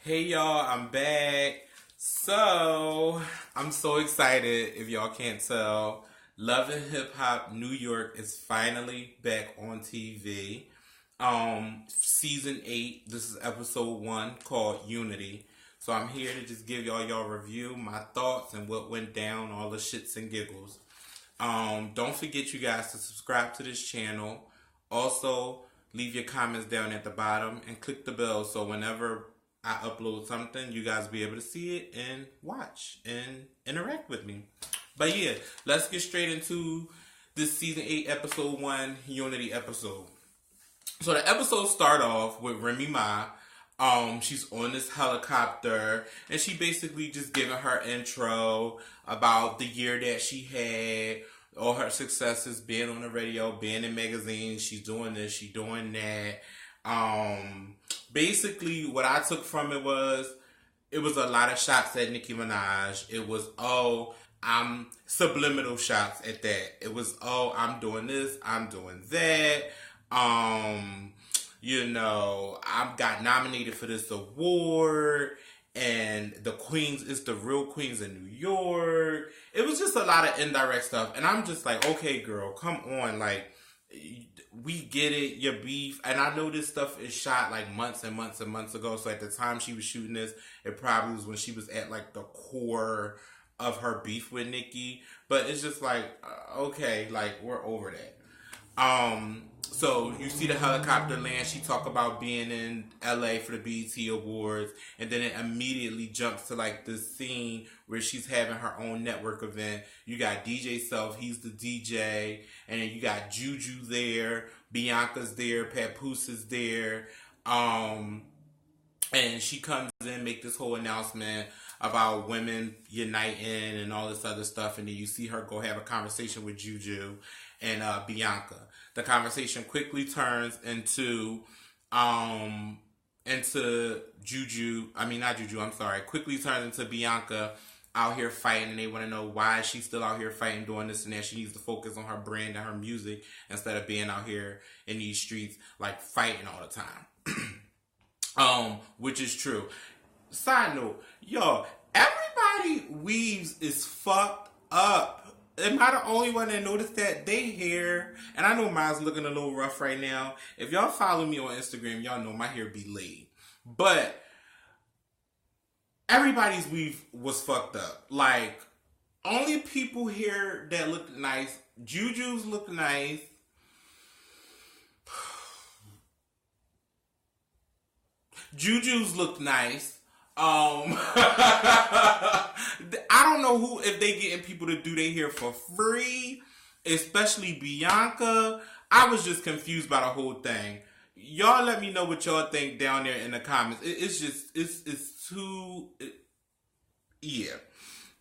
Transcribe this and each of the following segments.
Hey y'all, I'm back. So, I'm so excited if y'all can't tell. Love and Hip Hop New York is finally back on TV. Season 8, this is episode 1 called Unity. So I'm here to just give y'all review, my thoughts and what went down, all the shits and giggles. Don't forget you guys to subscribe to this channel. Also, leave your comments down at the bottom and click the bell so whenever I upload something, you guys be able to see it and watch and interact with me. But yeah, let's get straight into this season 8 episode 1 Unity episode. So the episode start off with Remy Ma. She's on this helicopter and she basically just giving her intro about the year that she had, all her successes, being on the radio, being in magazines. She's doing this, she's doing that. Basically, what I took from it was a lot of shots at Nicki Minaj. It was, oh, I'm subliminal shots at that. It was, oh, I'm doing this, I'm doing that. I got nominated for this award, and the Queens is the real Queens in New York. It was just a lot of indirect stuff, and I'm just like, okay, girl, come on, like, we get it, your beef, and I know this stuff is shot like months and months and months ago. So at the time she was shooting this, it probably was when she was at like the core of her beef with Nicki. But it's just like, okay, like we're over that. So you see the helicopter land. She talk about being in LA for the BET Awards, and then it immediately jumps to like this scene where she's having her own network event. You got DJ Self, he's the DJ, and then you got Juju there, Bianca's there, Papoose is there, and she comes in, make this whole announcement about women uniting and all this other stuff, and then you see her go have a conversation with Juju and Bianca. The conversation quickly turns into Juju. I mean, not Juju. I'm sorry. Quickly turns into Bianca out here fighting, and they want to know why she's still out here fighting, doing this and that. She needs to focus on her brand and her music instead of being out here in these streets like fighting all the time. Which is true. Side note, yo, everybody weaves is fucked up. Am I the only one that noticed that? They hair, and I know mine's looking a little rough right now. If y'all follow me on Instagram, y'all know my hair be laid. But everybody's weave was fucked up. Like, only people here that look nice. Juju's look nice. Juju's look nice. I don't know if they getting people to do their hair for free, especially Bianca. I was just confused by the whole thing. Y'all let me know what y'all think down there in the comments. It's too yeah.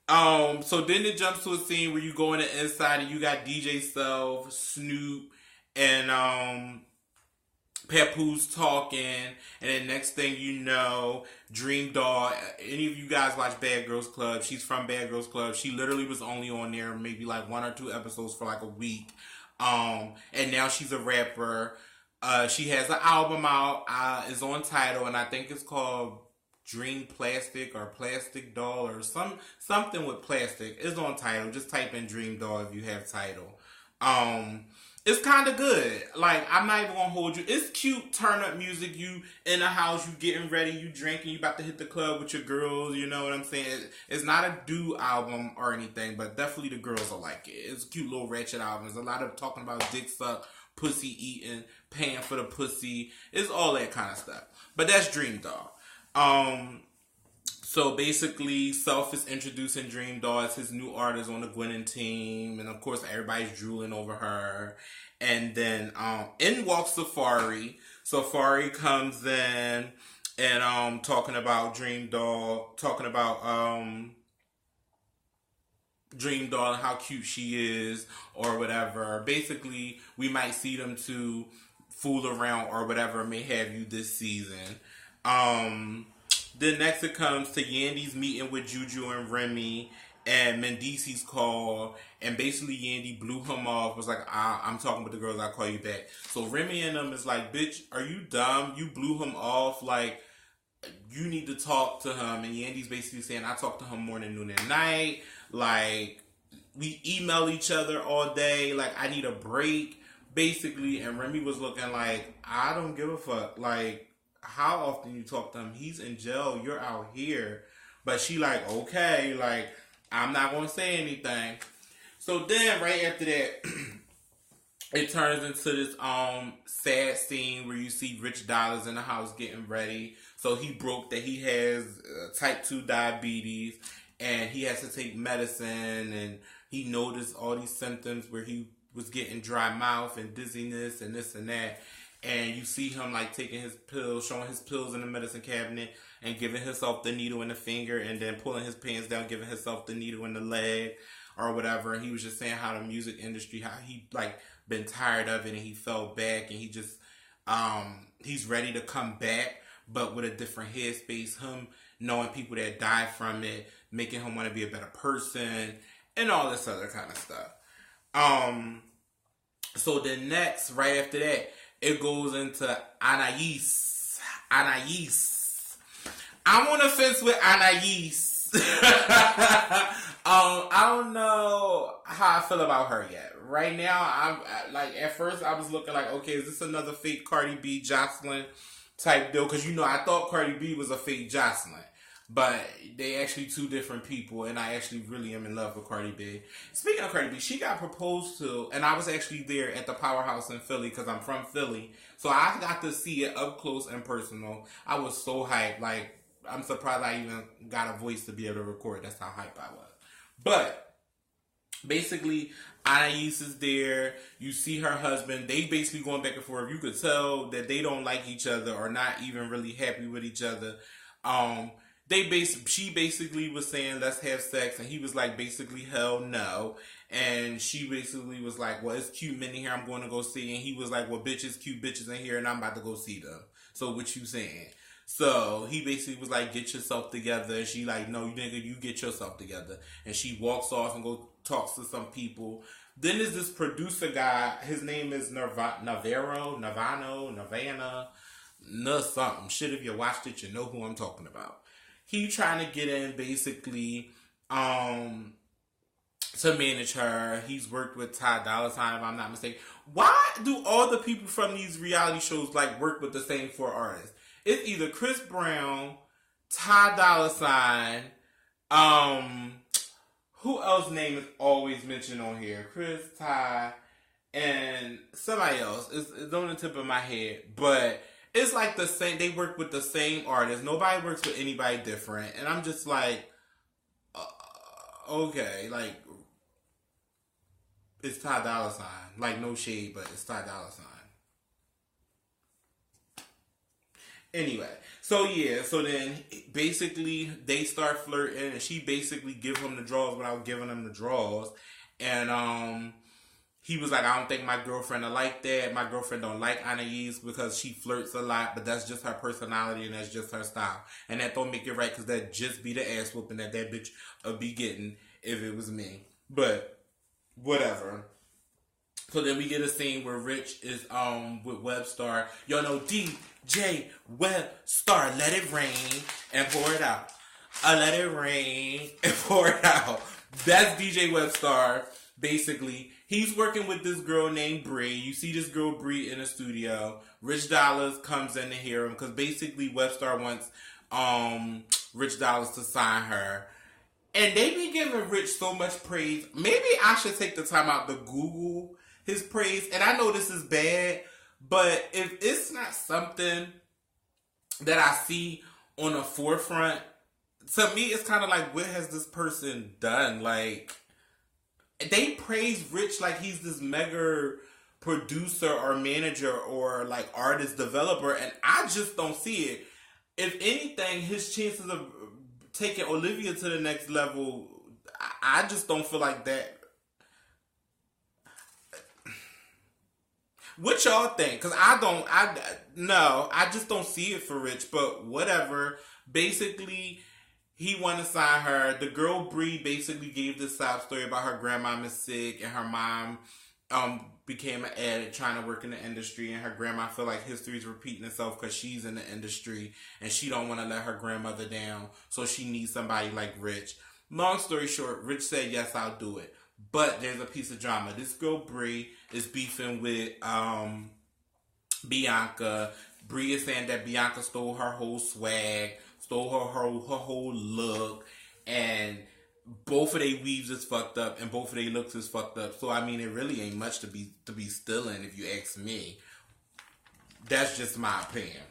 So then it jumps to a scene where you go in the inside and you got DJ Self, Snoop, and Papoose talking, and then next thing you know, Dream Doll. Any of you guys watch Bad Girls Club? She's from Bad Girls Club. She literally was only on there maybe like 1 or 2 episodes for like a week. And now she's a rapper. She has an album out. Is on Tidal, and I think it's called Dream Plastic or Plastic Doll or something with plastic. It's on Tidal. Just type in Dream Doll if you have Tidal. It's kind of good. Like, I'm not even gonna hold you. It's cute turn up music. You in the house, you getting ready, you drinking, you about to hit the club with your girls. You know what I'm saying? It's not a do album or anything, but definitely the girls will like it. It's a cute little ratchet album. There's a lot of talking about dick suck, pussy eating, paying for the pussy. It's all that kind of stuff. But that's Dream Doll. So basically, Self is introducing Dream Doll as his new artist on the Gwennon team. And of course, everybody's drooling over her. And then in walks Safari. Safari comes in and talking about Dream Doll. Talking about Dream Doll and how cute she is or whatever. Basically, we might see them two fool around or whatever may have you this season. Then next it comes to Yandy's meeting with Juju and Remy and Mendici's call, and basically Yandy blew him off, was like, I'm talking with the girls, I'll call you back. So Remy and them is like, bitch, are you dumb? You blew him off, like, you need to talk to him. And Yandy's basically saying, I talk to him morning, noon, and night. Like, we email each other all day. Like, I need a break, basically. And Remy was looking like, I don't give a fuck. Like, how often you talk to him? He's in jail. You're out here. But she like, okay, like, I'm not going to say anything. So then, right after that, it turns into this sad scene where you see Rich Dollars in the house getting ready. So he broke that he has type 2 diabetes and he has to take medicine, and he noticed all these symptoms where he was getting dry mouth and dizziness and this and that. And you see him like taking his pills, showing his pills in the medicine cabinet and giving himself the needle in the finger, and then pulling his pants down, giving himself the needle in the leg or whatever. And he was just saying how the music industry, how he like been tired of it and he fell back, and he just he's ready to come back, but with a different headspace. Him knowing people that died from it, making him want to be a better person, and all this other kind of stuff. So the next, right after that, it goes into Anais. I'm on the fence with Anais. I don't know how I feel about her yet. Right now, I'm like, at first I was looking like, okay, is this another fake Cardi B Jocelyn type deal? Because I thought Cardi B was a fake Jocelyn, but they actually two different people, and I actually really am in love with Cardi B. Speaking of Cardi B, she got proposed to, and I was actually there at the Powerhouse in Philly because I'm from Philly, so I got to see it up close and personal. I was so hyped. Like, I'm surprised I even got a voice to be able to record. That's how hyped I was. But basically, Anais is there. You see her husband. They basically going back and forth. You could tell that they don't like each other or not even really happy with each other. She basically was saying, let's have sex, and he was like, basically, hell no. And she basically was like, well, it's cute men in here I'm going to go see. And he was like, well, bitches, cute bitches in here, and I'm about to go see them. So what you saying? So he basically was like, get yourself together. And she like, no, nigga, you get yourself together. And she walks off and go talks to some people. Then there's this producer guy. His name is Navana, something. Shit, if you watched it, you know who I'm talking about. He trying to get in basically to manage her. He's worked with Ty Dolla $ign, if I'm not mistaken. Why do all the people from these reality shows like work with the same four artists? It's either Chris Brown, Ty Dolla $ign, who else name is always mentioned on here? Chris, Ty, and somebody else. It's on the tip of my head, but it's like the same. They work with the same artist. Nobody works with anybody different, and I'm just like, okay, like it's Ty Dolla $ign. Like, no shade, but it's Ty Dolla $ign. Anyway, so yeah, so then basically they start flirting, and she basically give him the draws without giving him the draws, and he was like, I don't think my girlfriend will like that. My girlfriend don't like Anais because she flirts a lot, but that's just her personality and that's just her style, and that don't make it right because that just be the ass whooping that bitch would be getting if it was me. But whatever. So then we get a scene where Rich is with Webstar. Y'all know DJ Webstar, let it rain and pour it out. Let it rain and pour it out. That's DJ Webstar, basically. He's working with this girl named Bree. You see this girl Bree in the studio. Rich Dollars comes in to hear him because basically Webstar wants Rich Dollars to sign her. And they be giving Rich so much praise. Maybe I should take the time out to Google his praise. And I know this is bad, but if it's not something that I see on the forefront, to me it's kind of like, what has this person done? Like, they praise Rich like he's this mega producer or manager or like artist developer, and I just don't see it. If anything, his chances of taking Olivia to the next level, I just don't feel like that. What y'all think? Because I just don't see it for Rich, but whatever. Basically, he wanted to sign her. The girl Bree basically gave this sob story about her grandma is sick and her mom became an addict trying to work in the industry, and her grandma feel like history's repeating itself because she's in the industry and she don't want to let her grandmother down, so she needs somebody like Rich. Long story short, Rich said, yes, I'll do it. But there's a piece of drama. This girl Bree is beefing with Bianca. Bree is saying that Bianca stole her whole swag, stole her whole look, and both of their weaves is fucked up and both of their looks is fucked up. So I mean, it really ain't much to be stealing if you ask me. That's just my opinion,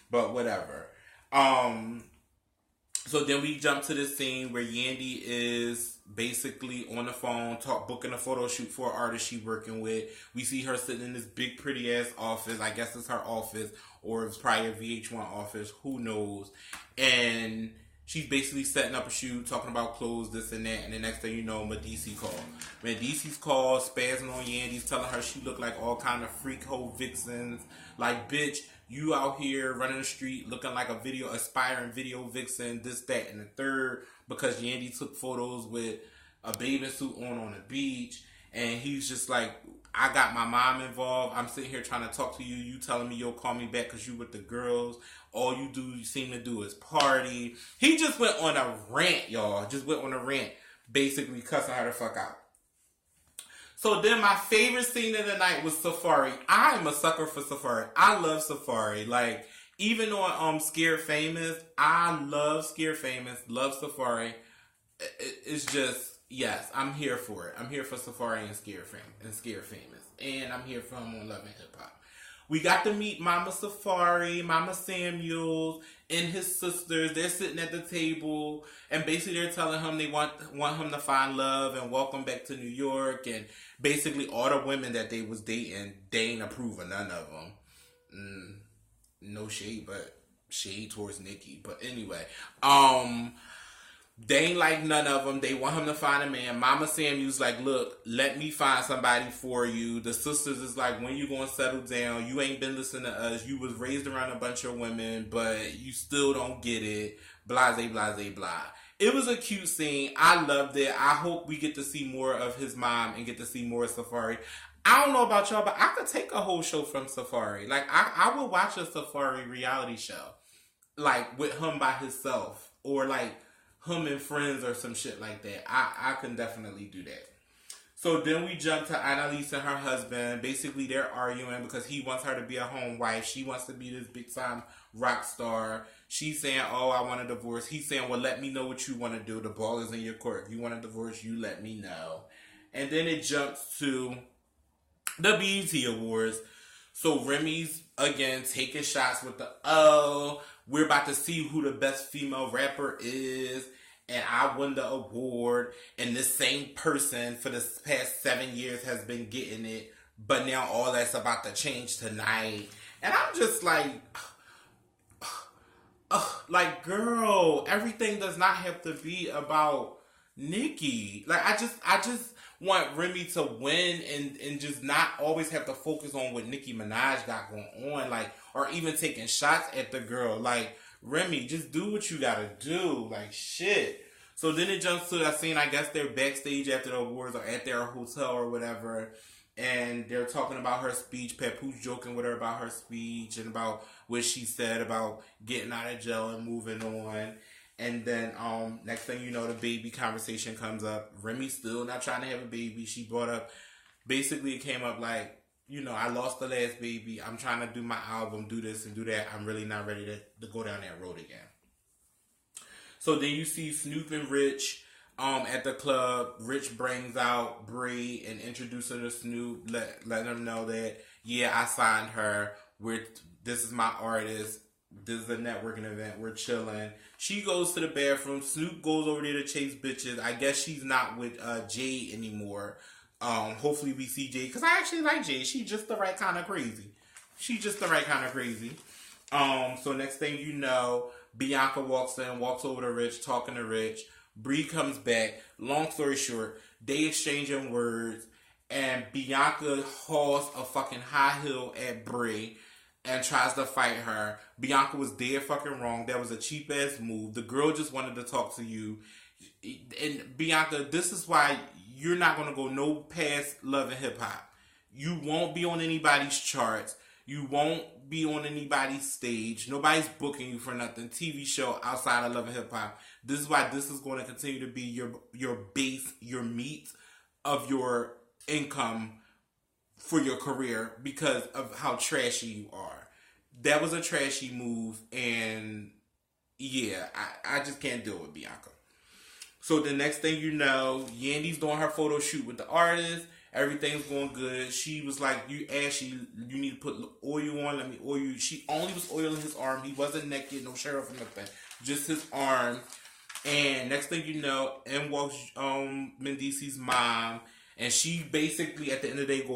but whatever. So then we jump to this scene where Yandy is basically on the phone, booking a photo shoot for an artist she's working with. We see her sitting in this big, pretty ass office. I guess it's her office, or it's probably a VH1 office. Who knows? And she's basically setting up a shoot, talking about clothes, this and that. And the next thing you know, Medici called. Medici's called, spazzing on Yandy's, telling her she looked like all kind of freak hoe vixens. Like, bitch, you out here running the street looking like a aspiring video vixen, this, that, and the third, because Yandy took photos with a bathing suit on the beach. And he's just like, I got my mom involved. I'm sitting here trying to talk to you. You telling me you'll call me back because you with the girls. All you seem to do is party. He just went on a rant, y'all. Just went on a rant. Basically cussing her the fuck out. So then my favorite scene of the night was Safari. I am a sucker for Safari. I love Safari. Like, even on Scared Famous, I love Scared Famous. Love Safari. It's just, yes, I'm here for it. I'm here for Safari and Scared Famous. And I'm here for him on Love and Hip Hop. We got to meet Mama Safari, Mama Samuels, and his sisters. They're sitting at the table, and basically they're telling him they want him to find love and welcome back to New York. And basically all the women that they was dating, they ain't approve of none of them. No shade, but shade towards Nikki. But anyway, they ain't like none of them. They want him to find a man. Mama Samuel's like, look, let me find somebody for you. The sisters is like, when you gonna settle down? You ain't been listening to us. You was raised around a bunch of women, but you still don't get it. Blase, blase, blah. It was a cute scene. I loved it. I hope we get to see more of his mom and get to see more of Safari. I don't know about y'all, but I could take a whole show from Safari. Like, I would watch a Safari reality show. Like, with him by himself. Or, like, him and friends or some shit like that. I can definitely do that. So then we jump to Annalise and her husband. Basically, they're arguing because he wants her to be a home wife. She wants to be this big time rock star. She's saying, oh, I want a divorce. He's saying, well, let me know what you want to do. The ball is in your court. If you want a divorce, you let me know. And then it jumps to the BET Awards. So Remy's, again, taking shots with the, we're about to see who the best female rapper is. And I won the award. And this same person for the past 7 years has been getting it. But now all that's about to change tonight. And I'm just like, girl, everything does not have to be about Nicki. Like, I just want Remy to win and just not always have to focus on what Nicki Minaj got going on. Like, or even taking shots at the girl. Like, Remy, just do what you gotta do. Like, shit. So then it jumps to that scene. I guess they're backstage after the awards or at their hotel or whatever. And they're talking about her speech. Papoose joking with her about her speech and about what she said about getting out of jail and moving on. And then next thing you know, the baby conversation comes up. Remy's still not trying to have a baby. She brought up, basically it came up like, you know, I lost the last baby. I'm trying to do my album, do this and do that. I'm really not ready to go down that road again. So then you see Snoop and Rich at the club. Rich brings out Bree and introduces her to Snoop, let him know that, yeah, I signed her. This is my artist. This is a networking event. We're chilling. She goes to the bathroom. Snoop goes over there to chase bitches. I guess she's not with Jade anymore. Hopefully we see Jade, because I actually like Jade. She's just the right kind of crazy. So next thing you know, Bianca walks over to Rich, talking to Rich. Bree comes back. Long story short, they exchanging words, and Bianca hauls a fucking high heel at Bree and tries to fight her. Bianca was dead fucking wrong. That was a cheap ass move. The girl just wanted to talk to you. And Bianca, this is why you're not going to go no past Love and Hip Hop. You won't be on anybody's charts. You won't be on anybody's stage. Nobody's booking you for nothing. TV show outside of Love and Hip Hop. This is why this is going to continue to be your base, your meat of your income for your career because of how trashy you are. That was a trashy move, and yeah, I just can't deal with Bianca. So the next thing you know, Yandy's doing her photo shoot with the artist. Everything's going good. She was like, you need to put oil on. Let me oil you. She only was oiling his arm. He wasn't naked, no shirt off or nothing. Just his arm. And next thing you know, in walks Mendice's mom. And she basically, at the end of the day,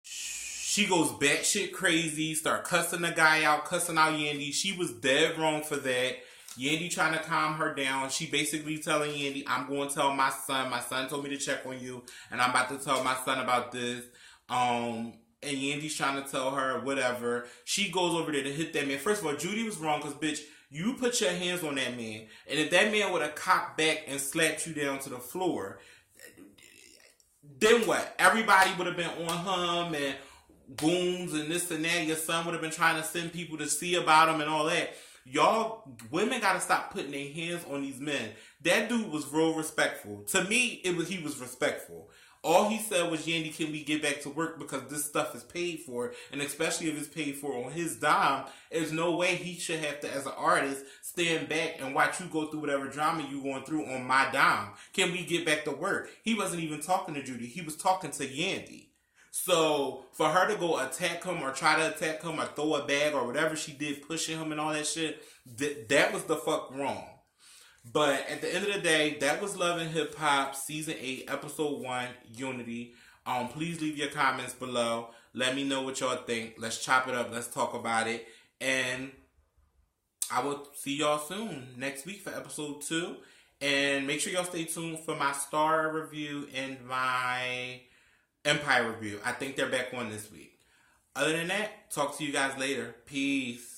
she goes batshit crazy, start cussing the guy out, cussing out Yandy. She was dead wrong for that. Yandy trying to calm her down. She basically telling Yandy, I'm going to tell my son. My son told me to check on you, and I'm about to tell my son about this. And Yandy's trying to tell her whatever. She goes over there to hit that man. First of all, Judy was wrong because, bitch, you put your hands on that man. And if that man would have cocked back and slapped you down to the floor, then what? Everybody would have been on him and goons and this and that. Your son would have been trying to send people to see about him and all that. Y'all, women gotta stop putting their hands on these men. That dude was real respectful. To me, he was respectful. All he said was, Yandy, can we get back to work because this stuff is paid for, and especially if it's paid for on his dime, there's no way he should have to, as an artist, stand back and watch you go through whatever drama you're going through on my dime. Can we get back to work? He wasn't even talking to Judy. He was talking to Yandy. So for her to go attack him or try to attack him or throw a bag or whatever she did, pushing him and all that shit, that was the fuck wrong. But at the end of the day, that was Love and Hip Hop Season 8, Episode 1, Unity. Please leave your comments below. Let me know what y'all think. Let's chop it up. Let's talk about it. And I will see y'all soon next week for Episode 2. And make sure y'all stay tuned for my Star review and my Empire review. I think they're back on this week. Other than that, talk to you guys later. Peace.